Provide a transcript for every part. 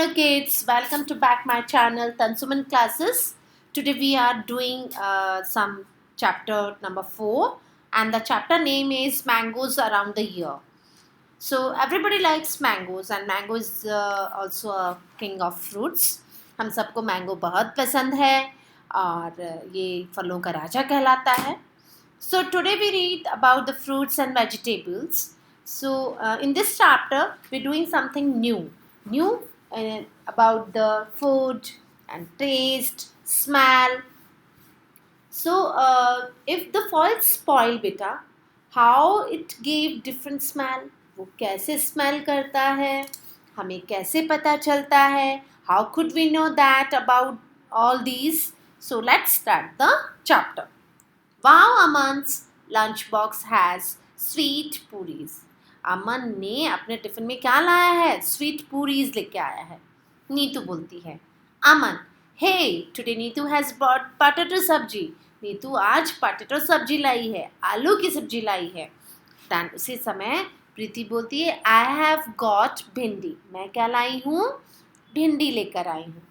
Hello kids, welcome to back my channel Tansuman Classes. Today we are doing some chapter number 4 and the chapter name is Mangoes Around the Year. So everybody likes mangoes and mango is also a king of fruits. हम सबको mango बहुत पसंद है और ये फलों का राजा कहलाता है. So today we read about the fruits and vegetables. So in this chapter we're doing something new about the food and taste, smell. So if the fall spoil beta, how it gave different smell? वो कैसे smell करता है? हमें कैसे पता चलता है? How could we know that about all these? So let's start the chapter. Wow, Aman's lunchbox has sweet puris. अमन ने अपने टिफिन में क्या लाया है? स्वीट पूरीज लेके आया है. नीतू बोलती है, Aman, hey today Neetu has bought potato sabzi. Neetu आज पोटैटो सब्जी लाई है, आलू की सब्जी लाई है. दैन उसी समय प्रीति बोलती है, आई हैव गॉट भिंडी. मैं क्या लाई हूँ? भिंडी लेकर आई हूँ.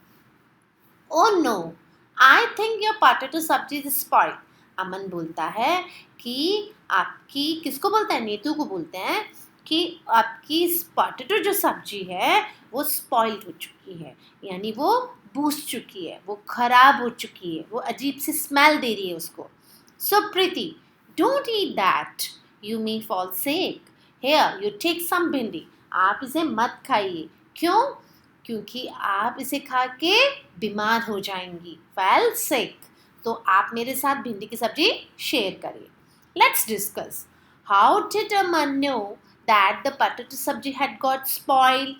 Oh no, I think your potato sabzi is spoiled. Aman बोलता है कि आपकी, किसको बोलता है? नीतू को बोलते हैं कि आपकी पोटैटो जो सब्जी है वो स्पॉइल्ड हो चुकी है, यानी वो बूझ चुकी है, वो खराब हो चुकी है, वो अजीब सी स्मेल दे रही है उसको. So Preeti, don't eat that, you may fall sick. Here you take some bhindi. आप इसे मत खाइए. क्यों? क्योंकि आप इसे खा के बीमार हो जाएंगी. Fall sick. तो आप मेरे साथ भिंडी की सब्जी शेयर करिए. Let's discuss. How did Aman know that the potato सब्जी हैड गॉट स्पॉइल्ड?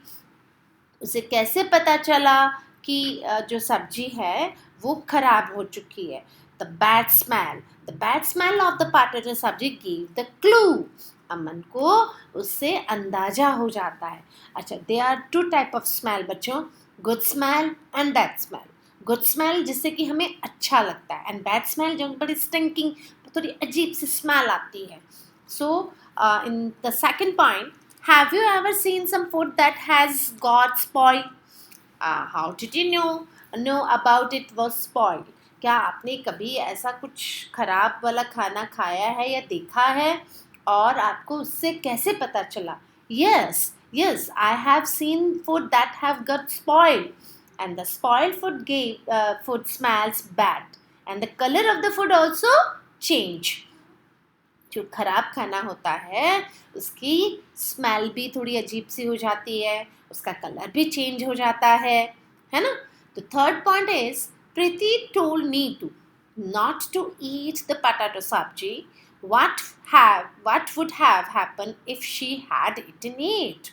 उसे कैसे पता चला कि जो सब्जी है वो खराब हो चुकी है? The bad smell of the potato sabzi give the clue. Aman को उससे अंदाजा हो जाता है. अच्छा, they are two type of smell बच्चों, good smell and bad smell. Good smell जिससे कि हमें अच्छा लगता है, एंड बैड स्मेल जो बड़ी स्टिंकिंग, थोड़ी अजीब सी स्मेल आती है. So in the second point, have you ever seen some food that has got spoiled? How did you know about it was spoiled? क्या आपने कभी ऐसा कुछ खराब वाला खाना खाया है या देखा है और आपको उससे कैसे पता चला? Yes, I have seen food that have got spoiled, and the spoiled food smells bad, and the color of the food also change. जो खराब खाना होता है उसकी स्मेल भी थोड़ी अजीब सी हो जाती है, उसका कलर भी चेंज हो जाता है ना. तो third point is, Preeti told Neetu not to eat the potato sabji. What would have happened if she had eaten it?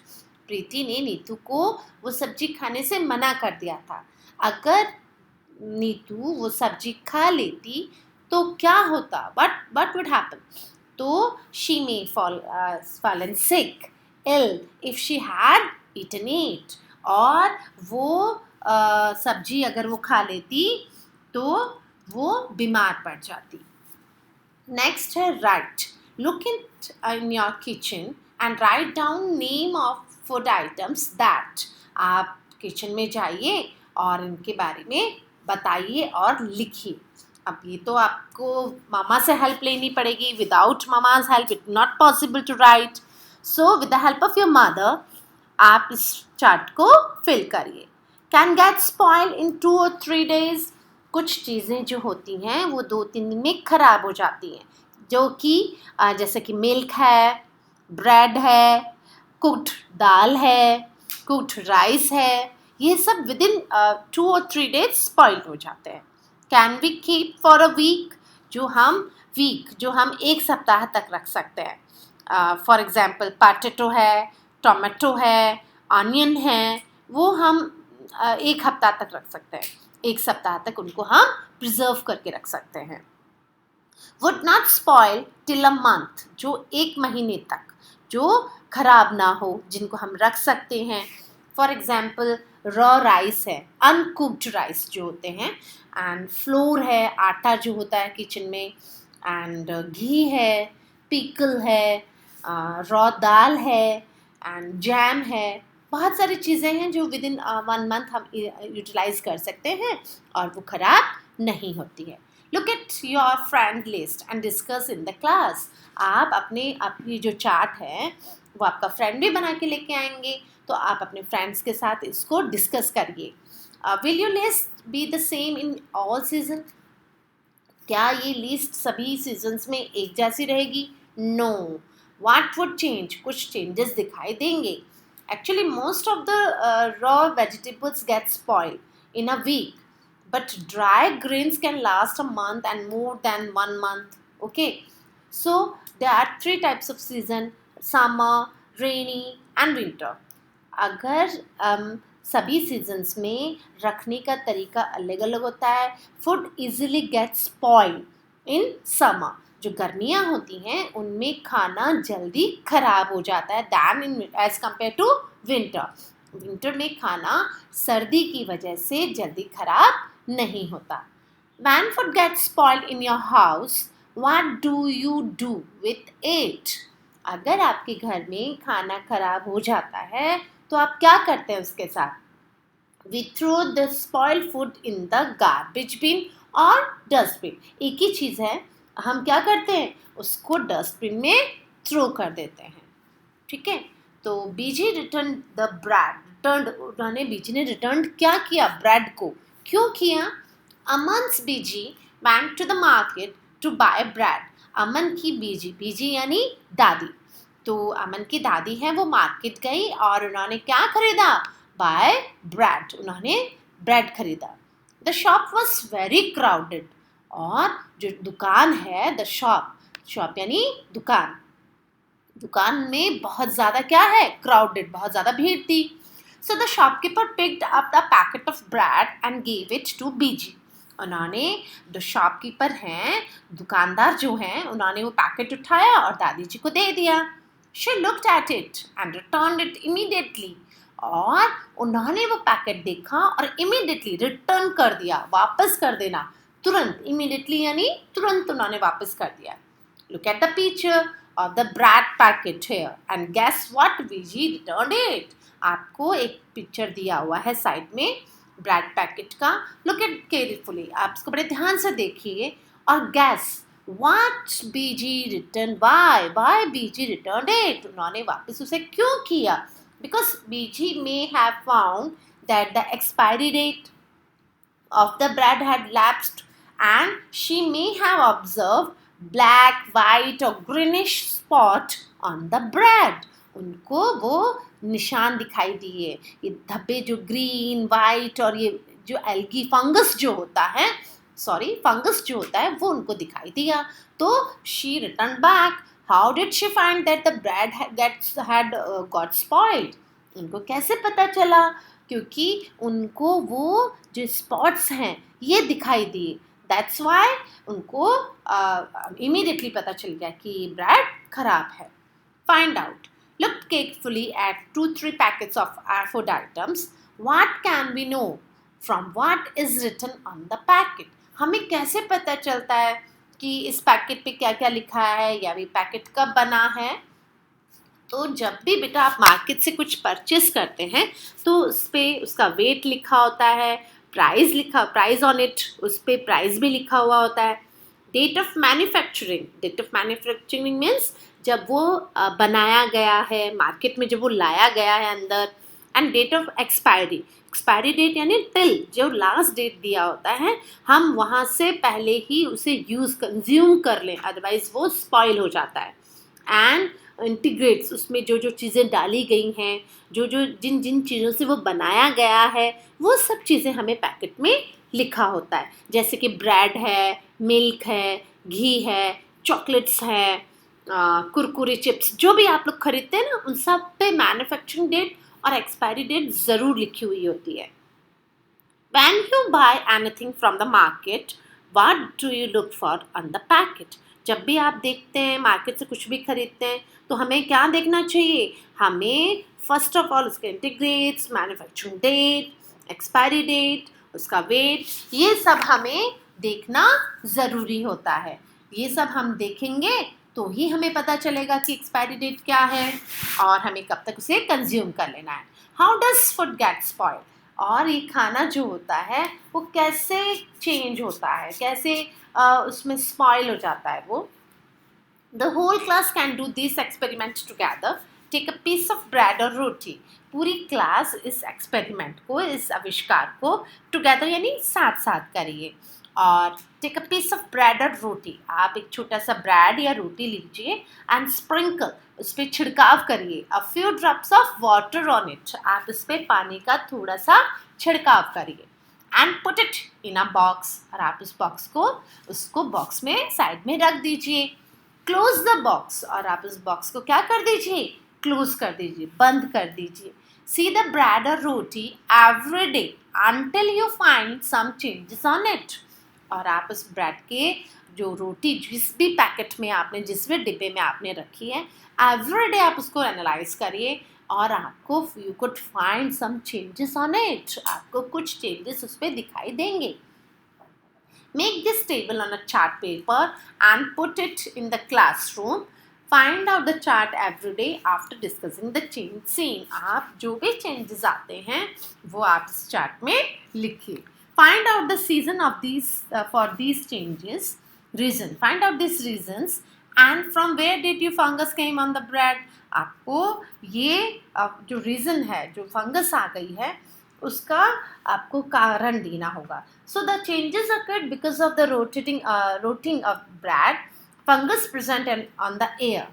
प्रीति ने नीतू को वो सब्जी खाने से मना कर दिया था. अगर नीतू वो सब्जी खा लेती तो क्या होता? What would happen? तो she may fallen sick, ill if she had eaten it. और वो सब्जी अगर वो खा लेती तो वो बीमार पड़ जाती. नेक्स्ट है right. Look in your kitchen and write down name of food items that. आप किचन में जाइए और इनके बारे में बताइए और लिखिए. अब ये तो आपको मामा से हेल्प लेनी पड़ेगी. Without mama's help it not possible to write. So with the help of your mother आप इस चार्ट को फिल करिए. Can get spoil in 2 or 3 days. कुछ चीज़ें जो होती हैं वो 2-3 दिन में ख़राब हो जाती हैं, जो कि जैसे कि मिल्क है, ब्रेड है, कुक्ड दाल है, कुक्ड राइस है, ये सब within 2 or 3 days spoil हो जाते हैं. Can we keep for a week. जो हम 1 सप्ताह तक रख सकते हैं. फॉर एग्जाम्पल पोटैटो है, टोमेटो है, ऑनियन है, वो हम 1 हफ्ता तक रख सकते हैं. 1 सप्ताह तक उनको हम प्रिजर्व करके रख सकते हैं. Would not spoil till a month. जो 1 महीने तक जो खराब ना हो, जिनको हम रख सकते हैं. फॉर एग्जाम्पल रॉ राइस है, अनकुक्ड राइस जो होते हैं, एंड फ्लोर है, आटा जो होता है किचन में, एंड घी है, पिकल है, रॉ दाल है, एंड जैम है. बहुत सारी चीज़ें हैं जो विद इन 1 मंथ हम यूटिलाइज कर सकते हैं और वो ख़राब नहीं होती है. Look at your friend list and discuss in the class. आप अपनी जो चार्ट है वो आपका फ्रेंड भी बना के लेके आएंगे, तो आप अपने फ्रेंड्स के साथ इसको डिस्कस करिए. Will you list be the same in all season? क्या ये लिस्ट सभी सीजन्स में एक जैसी रहेगी? नो. What would change? कुछ चेंजेस दिखाई देंगे. Actually most of the raw vegetables get spoil in a week, but dry grains can last a month and more than 1 month. Okay, so there are 3 types of season: summer, rainy and winter. अगर सभी seasons में रखने का तरीका अलग अलग होता है. Food easily get spoil in summer. जो गर्मियाँ होती हैं उनमें खाना जल्दी खराब हो जाता है than in as compare to winter. Winter में खाना सर्दी की वजह से जल्दी खराब नहीं होता. When food gets spoiled in your house, what do you do with it? अगर आपके घर में खाना खराब हो जाता है तो आप क्या करते हैं उसके साथ? We throw the spoiled food in the garbage bin or dustbin. एक ही चीज़ है, हम क्या करते हैं? उसको डस्टबिन में थ्रो कर देते हैं. ठीक है. तो बीजी रिटर्न द ब्रेड. बीजी ने रिटर्न क्या किया? ब्रेड को. क्यों किया? अमन's बीजी went to the market to buy bread. अमन की बीजी यानी दादी. तो अमन की दादी है वो मार्केट गई और उन्होंने क्या खरीदा? Bye bread. उन्होंने ब्रेड खरीदा. The shop was very crowded. और जो दुकान है, द शॉप यानी दुकान में बहुत ज़्यादा क्या है? क्राउडेड, बहुत ज़्यादा भीड़ थी. So the shopkeeper picked up the packet of bread and gave it to Biji. उन्होंने, जो शॉपकीपर हैं, दुकानदार जो हैं, उन्होंने वो पैकेट उठाया और दादी जी को दे दिया. She looked at it and returned it immediately. और उन्होंने वो पैकेट देखा और इमीडिएटली रिटर्न कर दिया. वापस कर देना, तुरंत. इमीडिएटली यानी तुरंत उन्होंने वापस कर दिया. Look at the picture of the bread packet here and guess what BG returned it. आपको एक पिक्चर दिया हुआ है साइड में ब्रेड पैकेट का. Look at carefully. आप इसको बड़े ध्यान से देखिए और guess what BG return by BG return it. उन्होंने वापस उसे क्यों किया? Because BG may have found that the expiry date of the bread had lapsed and she may have observed black, white or greenish spot on the bread. उनको वो निशान दिखाई दिए, ये धब्बे जो ग्रीन, वाइट और ये जो एल्गी फंगस जो होता है वो उनको दिखाई दिया. तो she returned back. How did she find that the bread had got spoiled? उनको कैसे पता चला? क्योंकि उनको वो जो स्पॉट्स हैं ये दिखाई दिए. दैट्स वाई उनको इमीडिएटली पता चल गया कि ये ब्रेड खराब है. Find out. Look carefully at 2-3 packets of our food items. What can we know from what is written on the packet? हमें कैसे पता चलता है कि इस पैकेट पे क्या क्या लिखा है या ये पैकेट कब बना है? तो जब भी बेटा आप मार्केट से कुछ परचेस करते हैं तो उस पर उसका वेट लिखा होता है, प्राइस ऑन इट, उस पर प्राइस भी लिखा हुआ होता है. डेट ऑफ मैन्युफैक्चरिंग मीन्स जब वो बनाया गया है, मार्केट में जब वो लाया गया है अंदर. And date of expiry date यानी टिल जो लास्ट डेट दिया होता है, हम वहाँ से पहले ही उसे कंज्यूम कर लें, अदरवाइज वो स्पॉइल हो जाता है. एंड इंटीग्रेट्स, उसमें जो जो चीज़ें डाली गई हैं, जिन जिन चीज़ों से वो बनाया गया है, वो सब चीज़ें हमें पैकेट में लिखा होता है. जैसे कि ब्रेड है, मिल्क है, घी है, चॉकलेट्स है, कुरकुरे चिप्स, जो भी आप लोग खरीदते हैं ना, उन सब पे मैन्युफैक्चरिंग डेट और एक्सपायरी डेट ज़रूर लिखी हुई होती है. When you buy anything from the market, what do you look for on the packet? जब भी आप देखते हैं, मार्केट से कुछ भी खरीदते हैं, तो हमें क्या देखना चाहिए? हमें फर्स्ट ऑफ ऑल उसके ingredients, manufacturing date, expiry date, उसका वेट, ये सब हमें देखना ज़रूरी होता है. ये सब हम देखेंगे तो ही हमें पता चलेगा कि एक्सपायरी डेट क्या है और हमें कब तक उसे कंज्यूम कर लेना है. How does food gate spoil, और ये खाना जो होता है वो कैसे चेंज होता है, कैसे उसमें स्पॉइल हो जाता है वो. The whole class can do this experiment together. Take a piece of bread or roti. पूरी क्लास इस एक्सपेरिमेंट को, इस आविष्कार को टुगेदर यानी साथ साथ करिए. और take a piece of bread और रोटी, आप एक छोटा सा ब्रेड या रोटी लीजिए एंड स्प्रिंकल, उस पर छिड़काव करिए. A few drops of water on it, आप इस पर पानी का थोड़ा सा छिड़काव करिए. And put it in a box, और आप उस बॉक्स को उसको बॉक्स में साइड में रख दीजिए. क्लोज द बॉक्स, और आप इस बॉक्स को क्या कर दीजिए, क्लोज कर दीजिए, बंद कर दीजिए. सी द ब्रेड और रोटी every day until you find some changes on it, और आप उस ब्रेड के जो रोटी जिस भी पैकेट में आपने, जिस भी डिब्बे में आपने रखी है, एवरी डे आप उसको एनालाइज करिए और आपको you could find some changes on it, आपको कुछ चेंजेस उस पर दिखाई देंगे. Make this table on a chart paper and put it in the classroom. Find out the chart every day after discussing the change seen. आप जो भी changes आते हैं वो आप इस chart में लिखिए. Find out the season of these for these changes. Reason. Find out these reasons and from where did you fungus came on the bread. आपको ये जो reason है, जो fungus आ गई है, उसका आपको कारण देना होगा. So the changes occurred because of the rotting of bread, fungus present on the air,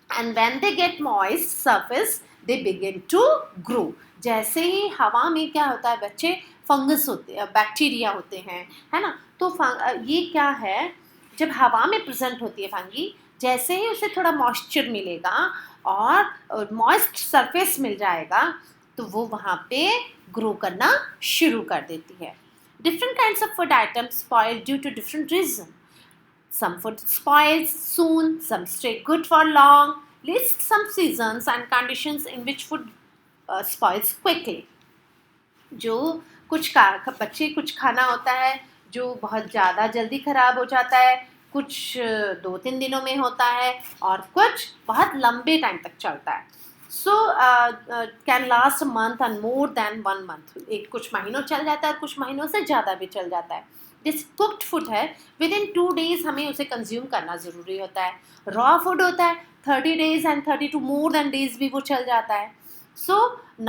and when they get moist surface they begin to grow. जैसे ही हवा में क्या होता है बच्चे, फंगस होते हैं, बैक्टीरिया होते हैं, है ना. तो ये क्या है, जब हवा में प्रेजेंट होती है फंगी, जैसे ही उसे थोड़ा मॉइस्चर मिलेगा और मॉइस्ट सरफेस मिल जाएगा तो वो वहाँ पे ग्रो करना शुरू कर देती है. Different kinds of food items spoil due to different reasons. Some food spoils soon, some stay good for long. List some seasons and conditions in which food spoils quickly. जो बच्चे कुछ खाना होता है जो बहुत ज़्यादा जल्दी ख़राब हो जाता है, कुछ 2-3 दिनों में होता है और कुछ बहुत लंबे टाइम तक चलता है. So can last a month and more than 1 month. एक कुछ महीनों चल जाता है और कुछ महीनों से ज़्यादा भी चल जाता है. जिस कुक्ड फूड है विदिन 2 days हमें उसे कंज्यूम करना ज़रूरी होता है. रॉ फूड होता है 30 days and 32 more than days भी वो चल जाता है. So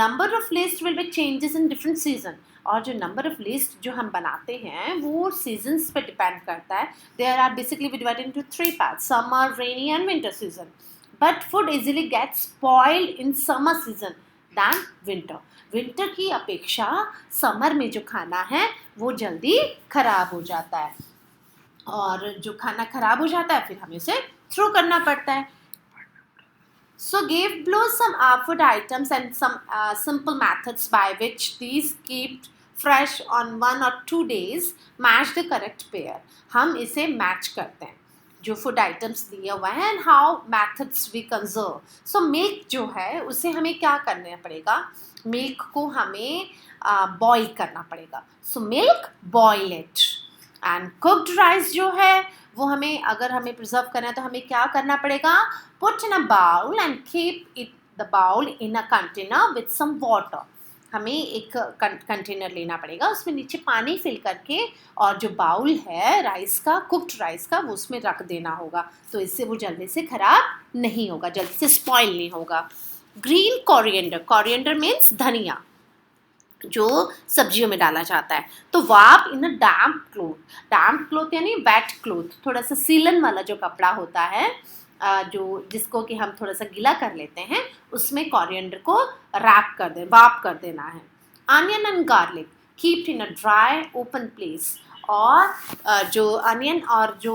number of list will be changes in different season. और जो नंबर ऑफ लिस्ट जो हम बनाते हैं वो सीजन्स पे डिपेंड करता है. There are basically divided into 3 parts: summer, rainy and winter season. But food easily gets spoiled in summer season than winter. Winter की अपेक्षा समर में जो खाना है वो जल्दी खराब हो जाता है, और जो खाना खराब हो जाता है फिर हमें उसे थ्रो करना पड़ता है. So give below some food items and some simple methods by which these kept fresh on 1 or 2 days. Match the correct pair. हम इसे मैच करते हैं जो फूड आइटम्स दिए हुए हैं. And how methods we conserve. So milk जो है उसे हमें क्या करना पड़ेगा, मिल्क को हमें बॉईल करना पड़ेगा. So milk boil it. And cooked rice जो है वो हमें, अगर हमें प्रिजर्व करना है तो हमें क्या करना पड़ेगा, put in a bowl and keep it the bowl in a container with some water. हमें एक कंटेनर लेना पड़ेगा, उसमें नीचे पानी फिल करके और जो बाउल है राइस का, कुक्ड राइस का, वो उसमें रख देना होगा. तो इससे वो जल्दी से ख़राब नहीं होगा, जल्दी से स्पॉइल नहीं होगा. Green coriander. कोरिएंडर मीन्स धनिया जो सब्जियों में डाला जाता है. तो वाप इन अ डैम्प क्लोथ. डैम्प क्लोथ यानी वेट क्लोथ, थोड़ा सा सीलन वाला जो कपड़ा होता है जो जिसको कि हम थोड़ा सा गीला कर लेते हैं, उसमें कोरिएंडर को रैप कर दें, वाप कर देना है. Onion and garlic keep in a dry open place. और जो अनियन और जो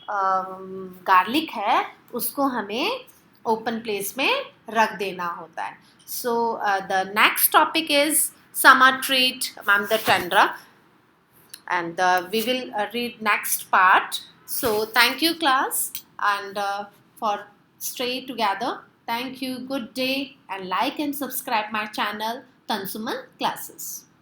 गार्लिक है उसको हमें ओपन प्लेस में रख देना होता है. So the next topic is summer treat Mamda Tandra, and we will read next part. So thank you class, and for stay together. Thank you, good day, and like and subscribe my channel Tansuman Classes.